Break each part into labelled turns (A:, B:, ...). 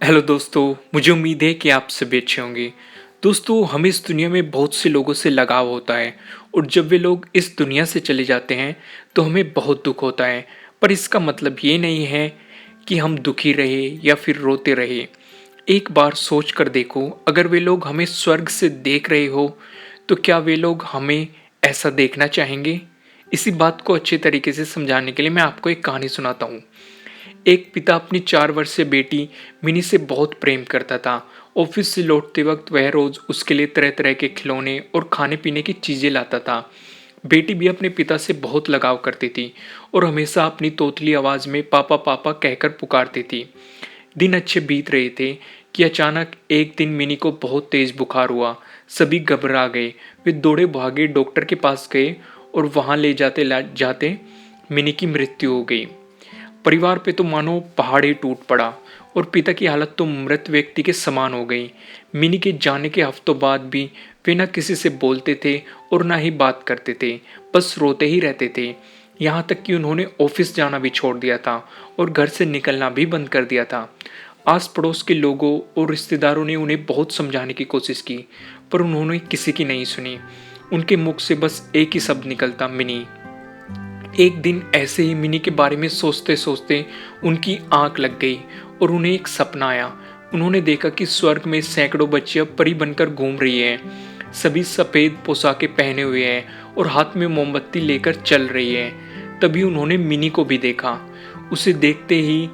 A: Hello दोस्तों, मुझे उम्मीद है कि आप सभी अच्छे होंगे। दोस्तों, हमें इस दुनिया में बहुत से लोगों से लगाव होता है और जब वे लोग इस दुनिया से चले जाते हैं तो हमें बहुत दुख होता है। पर इसका मतलब ये नहीं है कि हम दुखी रहे या फिर रोते रहे। एक बार सोच कर देखो, अगर वे लोग हमें स्वर्ग से देख रहे हो तो क्या वे लोग हमें ऐसा देखना चाहेंगे? इसी बात को अच्छे तरीके से समझाने के लिए मैं आपको एक कहानी सुनाता हूँ। एक पिता अपनी 4 वर्षीय बेटी मिनी से बहुत प्रेम करता था। ऑफिस से लौटते वक्त वह रोज उसके लिए तरह तरह के खिलौने और खाने पीने की चीजें लाता था। बेटी भी अपने पिता से बहुत लगाव करती थी और हमेशा अपनी तोतली आवाज में पापा पापा कहकर पुकारती थी। दिन अच्छे बीत रहे थे कि अचानक एक दिन मिनी को बहुत तेज बुखार हुआ। सभी घबरा गए। वे दौड़े भागे डॉक्टर के पास गए और वहां ले जाते जाते मिनी की मृत्यु हो गई। परिवार पे तो मानो पहाड़ ही टूट पड़ा और पिता की हालत तो मृत व्यक्ति के समान हो गई। मिनी के जाने के हफ्तों बाद भी वे न किसी से बोलते थे और ना ही बात करते थे, बस रोते ही रहते थे। यहाँ तक कि उन्होंने ऑफिस जाना भी छोड़ दिया था और घर से निकलना भी बंद कर दिया था। आस पड़ोस के लोगों और रिश्तेदारों ने उन्हें बहुत समझाने की कोशिश की, पर उन्होंने किसी की नहीं सुनी। उनके मुख से बस एक ही शब्द निकलता, मिनी। एक दिन ऐसे ही मिनी के बारे में सोचते सोचते उनकी आंख लग गई और उन्हें एक सपना आया। उन्होंने देखा कि स्वर्ग में सैकड़ों बच्चियां परी बनकर घूम रही हैं। सभी सफेद पोशाकें पहने हुए हैं और हाथ में मोमबत्ती लेकर चल रही हैं। तभी उन्होंने मिनी को भी देखा। उसे देखते ही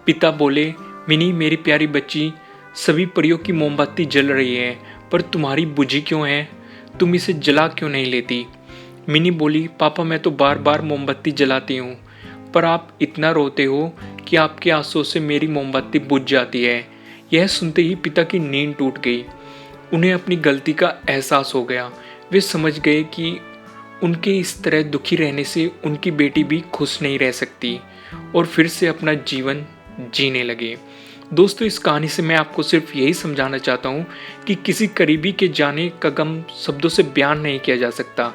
A: पिता बोले, मिनी मेरी प्यारी बच्ची, सभी परियों की मोमबत्ती जल रही है, पर तुम्हारी बुझी क्यों है? तुम इसे जला क्यों नहीं लेती? मिनी बोली, पापा मैं तो बार बार मोमबत्ती जलाती हूँ, पर आप इतना रोते हो कि आपके आंसुओं से मेरी मोमबत्ती बुझ जाती है। यह सुनते ही पिता की नींद टूट गई। उन्हें अपनी गलती का एहसास हो गया। वे समझ गए कि उनके इस तरह दुखी रहने से उनकी बेटी भी खुश नहीं रह सकती और फिर से अपना जीवन जीने लगे। दोस्तों, इस कहानी से मैं आपको सिर्फ यही समझाना चाहता हूँ कि किसी करीबी के जाने का गम शब्दों से बयान नहीं किया जा सकता,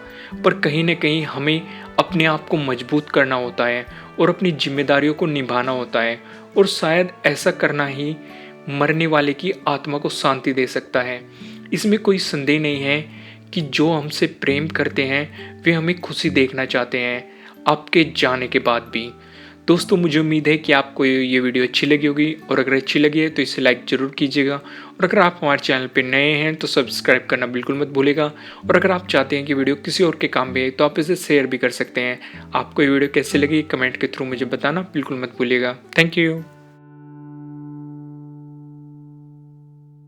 A: पर कहीं न कहीं हमें अपने आप को मजबूत करना होता है और अपनी जिम्मेदारियों को निभाना होता है, और शायद ऐसा करना ही मरने वाले की आत्मा को शांति दे सकता है। इसमें कोई संदेह नहीं है कि जो हमसे प्रेम करते हैं वे हमें खुशी देखना चाहते हैं, आपके जाने के बाद भी। दोस्तों, मुझे उम्मीद है कि आपको ये वीडियो अच्छी लगी होगी, और अगर अच्छी लगी है तो इसे लाइक ज़रूर कीजिएगा, और अगर आप हमारे चैनल पर नए हैं तो सब्सक्राइब करना बिल्कुल मत भूलिएगा। और अगर आप चाहते हैं कि वीडियो किसी और के काम में आए तो आप इसे शेयर भी कर सकते हैं। आपको ये वीडियो कैसे लगी कमेंट के थ्रू मुझे बताना बिल्कुल मत भूलिएगा। Thank you.